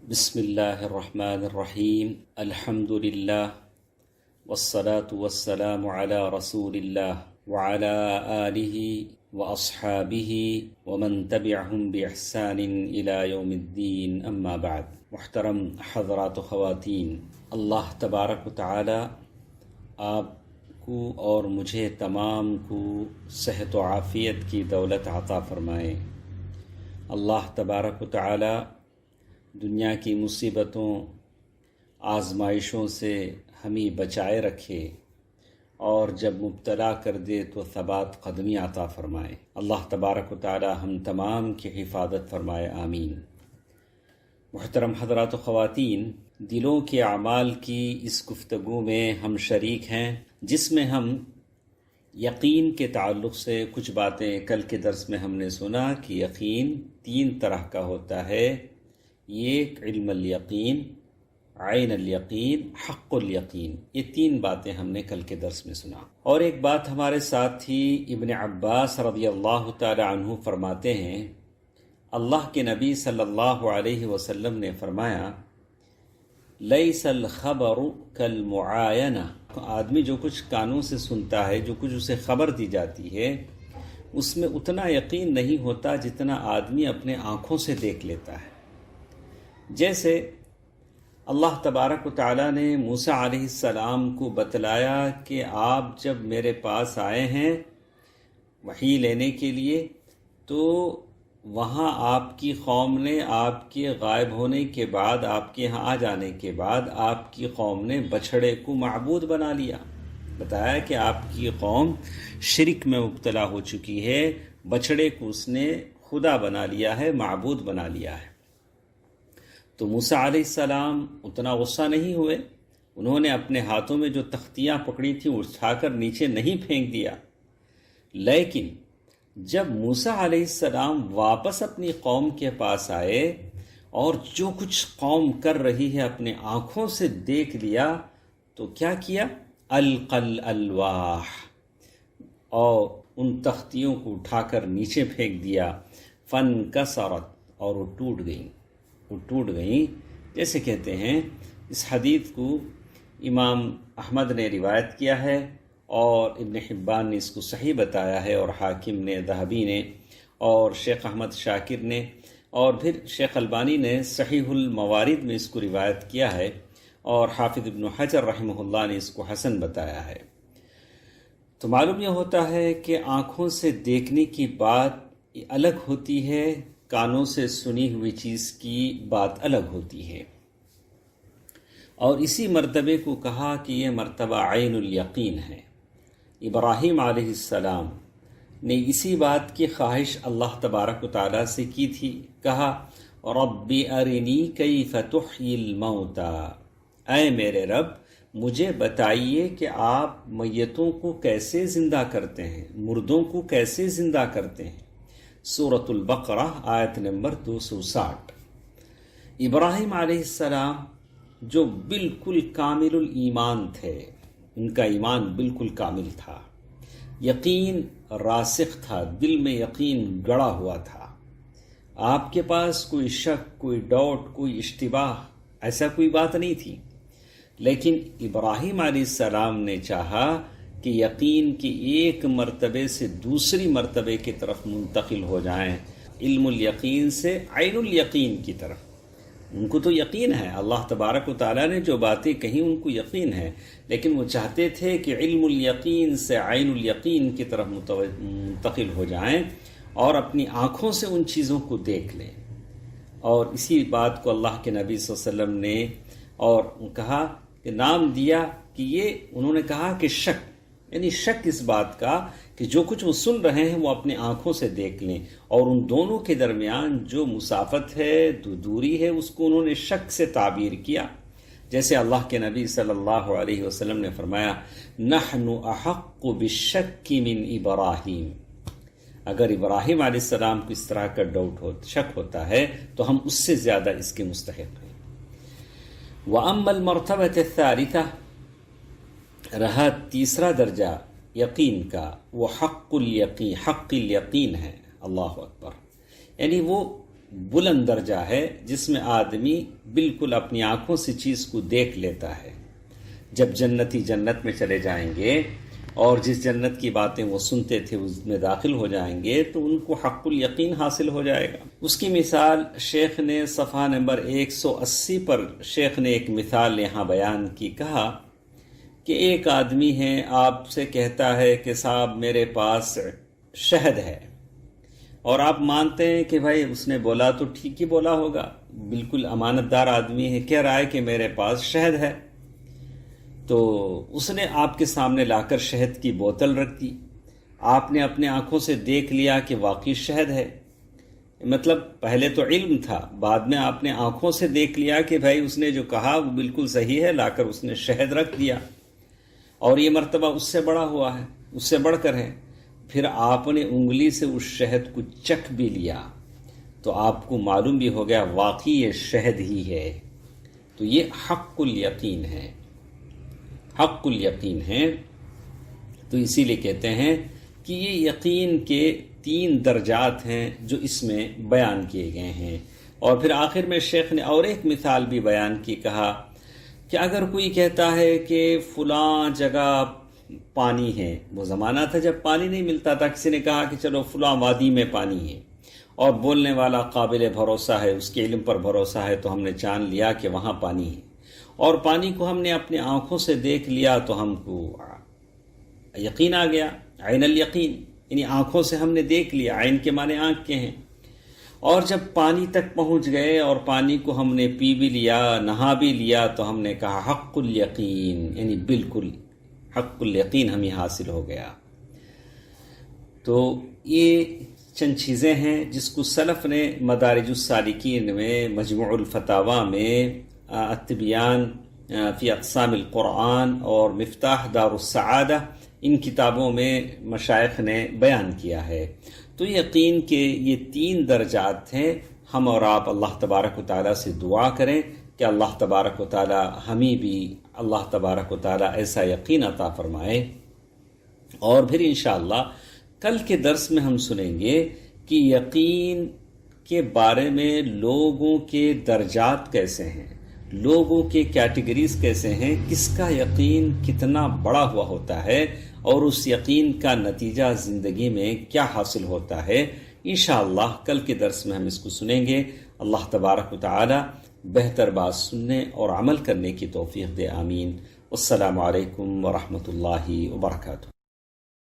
بسم اللہ الرحمن الرحیم الحمد للہ والصلاة والسلام علی رسول اللہ وعلی آلہ واصحابہ ومن تبعہم بإحسان الی یوم الدین اما بعد۔ محترم حضرات و خواتین، اللہ تبارک و تعالی آپ کو اور مجھے تمام کو صحت و عافیت کی دولت عطا فرمائے۔ اللہ تبارک و تعالی دنیا کی مصیبتوں آزمائشوں سے ہمیں بچائے رکھے اور جب مبتلا کر دے تو ثبات قدمی عطا فرمائے۔ اللہ تبارک و تعالی ہم تمام کی حفاظت فرمائے، آمین۔ محترم حضرات و خواتین، دلوں کے اعمال کی اس گفتگو میں ہم شریک ہیں، جس میں ہم یقین کے تعلق سے کچھ باتیں کل کے درس میں ہم نے سنا کہ یقین 3 طرح کا ہوتا ہے۔ ایک علم الیقین، عین الیقین، حق الیقین، یہ 3 باتیں ہم نے کل کے درس میں سنا۔ اور ایک بات ہمارے ساتھ تھی، ابن عباس رضی اللہ تعالی عنہ فرماتے ہیں، اللہ کے نبی صلی اللہ علیہ وسلم نے فرمایا، لیس الخبر کالمعاینہ، آدمی جو کچھ کانوں سے سنتا ہے، جو کچھ اسے خبر دی جاتی ہے، اس میں اتنا یقین نہیں ہوتا جتنا آدمی اپنے آنکھوں سے دیکھ لیتا ہے۔ جیسے اللہ تبارک و تعالیٰ نے موسیٰ علیہ السلام کو بتلایا کہ آپ جب میرے پاس آئے ہیں وحی لینے کے لیے، تو وہاں آپ کی قوم نے آپ کے غائب ہونے کے بعد، آپ کے یہاں آ جانے کے بعد، آپ کی قوم نے بچھڑے کو معبود بنا لیا۔ بتایا کہ آپ کی قوم شرک میں مبتلا ہو چکی ہے، بچھڑے کو اس نے خدا بنا لیا ہے، معبود بنا لیا ہے۔ تو موسیٰ علیہ السلام اتنا غصہ نہیں ہوئے، انہوں نے اپنے ہاتھوں میں جو تختیاں پکڑی تھیں اٹھا کر نیچے نہیں پھینک دیا، لیکن جب موسیٰ علیہ السلام واپس اپنی قوم کے پاس آئے اور جو کچھ قوم کر رہی ہے اپنے آنکھوں سے دیکھ لیا، تو کیا کیا؟ القل الواح، اور ان تختیوں کو اٹھا کر نیچے پھینک دیا، فانکسرت، اور وہ ٹوٹ گئیں۔ جیسے کہتے ہیں، اس حدیث کو امام احمد نے روایت کیا ہے اور ابن حبان نے اس کو صحیح بتایا ہے، اور حاکم نے، ذہبی نے، اور شیخ احمد شاکر نے، اور پھر شیخ البانی نے صحیح الموارد میں اس کو روایت کیا ہے، اور حافظ ابن حجر رحمہ اللہ نے اس کو حسن بتایا ہے۔ تو معلوم یہ ہوتا ہے کہ آنکھوں سے دیکھنے کی بات الگ ہوتی ہے، کانوں سے سنی ہوئی چیز کی بات الگ ہوتی ہے، اور اسی مرتبے کو کہا کہ یہ مرتبہ عین الیقین ہے۔ ابراہیم علیہ السلام نے اسی بات کی خواہش اللہ تبارک و تعالیٰ سے کی تھی، کہا رب ارنی کیف تحیی الموتى، اے میرے رب مجھے بتائیے کہ آپ میتوں کو کیسے زندہ کرتے ہیں، مردوں کو کیسے زندہ کرتے ہیں۔ سورۃ البقرہ آیت نمبر 260۔ ابراہیم علیہ السلام جو بالکل کامل الایمان تھے، ان کا ایمان بالکل کامل تھا، یقین راسخ تھا، دل میں یقین گڑا ہوا تھا، آپ کے پاس کوئی شک، کوئی ڈاؤٹ، کوئی اشتباہ، ایسا کوئی بات نہیں تھی۔ لیکن ابراہیم علیہ السلام نے چاہا کہ یقین کی ایک مرتبے سے دوسری مرتبے کی طرف منتقل ہو جائیں، علم الیقین سے عین الیقین کی طرف۔ ان کو تو یقین ہے، اللہ تبارک و تعالیٰ نے جو باتیں کہیں ان کو یقین ہے، لیکن وہ چاہتے تھے کہ علم الیقین سے عین الیقین کی طرف منتقل ہو جائیں اور اپنی آنکھوں سے ان چیزوں کو دیکھ لیں۔ اور اسی بات کو اللہ کے نبی صلی اللہ علیہ وسلم نے اور کہا کہ نام دیا کہ یہ، انہوں نے کہا کہ شک، یعنی شک اس بات کا کہ جو کچھ وہ سن رہے ہیں وہ اپنے آنکھوں سے دیکھ لیں، اور ان دونوں کے درمیان جو مسافت ہے، دوری ہے، اس کو انہوں نے شک سے تعبیر کیا۔ جیسے اللہ کے نبی صلی اللہ علیہ وسلم نے فرمایا، نحن احق بالشک من ابراہیم، اگر ابراہیم علیہ السلام کو اس طرح کا شک ہوتا ہے تو ہم اس سے زیادہ اس کے مستحق ہیں۔ وَأَمَّا الْمَرْتَبَةُ الثَّالِثَةُ، رہا تیسرا درجہ یقین کا، وہ حق الیقین ہے۔ اللہ اکبر، یعنی وہ بلند درجہ ہے جس میں آدمی بالکل اپنی آنکھوں سے چیز کو دیکھ لیتا ہے۔ جب جنتی جنت میں چلے جائیں گے اور جس جنت کی باتیں وہ سنتے تھے اس میں داخل ہو جائیں گے تو ان کو حق الیقین حاصل ہو جائے گا۔ اس کی مثال شیخ نے صفحہ نمبر 180 پر شیخ نے ایک مثال یہاں بیان کی، کہا کہ ایک آدمی ہے، آپ سے کہتا ہے کہ صاحب میرے پاس شہد ہے، اور آپ مانتے ہیں کہ بھائی اس نے بولا تو ٹھیک ہی بولا ہوگا، بالکل امانت دار آدمی ہے، کہہ رہا ہے کہ میرے پاس شہد ہے، تو اس نے آپ کے سامنے لا کر شہد کی بوتل رکھ دی، آپ نے اپنے آنکھوں سے دیکھ لیا کہ واقعی شہد ہے، مطلب پہلے تو علم تھا، بعد میں آپ نے آنکھوں سے دیکھ لیا کہ بھائی اس نے جو کہا وہ بالکل صحیح ہے، لا کر اس نے شہد رکھ دیا، اور یہ مرتبہ اس سے بڑا ہوا ہے، اس سے بڑھ کر ہے، پھر آپ نے انگلی سے اس شہد کو چکھ بھی لیا تو آپ کو معلوم بھی ہو گیا واقعی یہ شہد ہی ہے، تو یہ حق الیقین ہے، حق الیقین ہے۔ تو اسی لیے کہتے ہیں کہ یہ یقین کے 3 درجات ہیں جو اس میں بیان کیے گئے ہیں۔ اور پھر آخر میں شیخ نے اور ایک مثال بھی بیان کی، کہا کہ اگر کوئی کہتا ہے کہ فلاں جگہ پانی ہے، وہ زمانہ تھا جب پانی نہیں ملتا تھا، کسی نے کہا کہ چلو فلاں وادی میں پانی ہے، اور بولنے والا قابل بھروسہ ہے، اس کے علم پر بھروسہ ہے، تو ہم نے جان لیا کہ وہاں پانی ہے، اور پانی کو ہم نے اپنی آنکھوں سے دیکھ لیا تو ہم کو یقین آ گیا، عین الیقین، یعنی آنکھوں سے ہم نے دیکھ لیا، عین کے معنی آنکھ کے ہیں، اور جب پانی تک پہنچ گئے اور پانی کو ہم نے پی بھی لیا، نہا بھی لیا، تو ہم نے کہا حق الیقین، یعنی بالکل حق الیقین ہمیں حاصل ہو گیا۔ تو یہ چند چیزیں ہیں جس کو سلف نے مدارج السالکین میں، مجموع الفتاوی میں، التبیان فی اقسام القرآن اور مفتاح دار السعادہ، ان کتابوں میں مشائخ نے بیان کیا ہے۔ تو یقین کے یہ 3 درجات ہیں۔ ہم اور آپ اللہ تبارک و تعالیٰ سے دعا کریں کہ اللہ تبارک و تعالیٰ ہمیں بھی اللہ تبارک و تعالیٰ ایسا یقین عطا فرمائے۔ اور پھر انشاءاللہ کل کے درس میں ہم سنیں گے کہ یقین کے بارے میں لوگوں کے درجات کیسے ہیں، لوگوں کے کیٹیگریز کیسے ہیں، کس کا یقین کتنا بڑا ہوا ہوتا ہے، اور اس یقین کا نتیجہ زندگی میں کیا حاصل ہوتا ہے۔ انشاءاللہ کل کے درس میں ہم اس کو سنیں گے۔ اللہ تبارک و تعالی بہتر بات سننے اور عمل کرنے کی توفیق دے، آمین۔ السلام علیکم ورحمۃ اللہ وبرکاتہ۔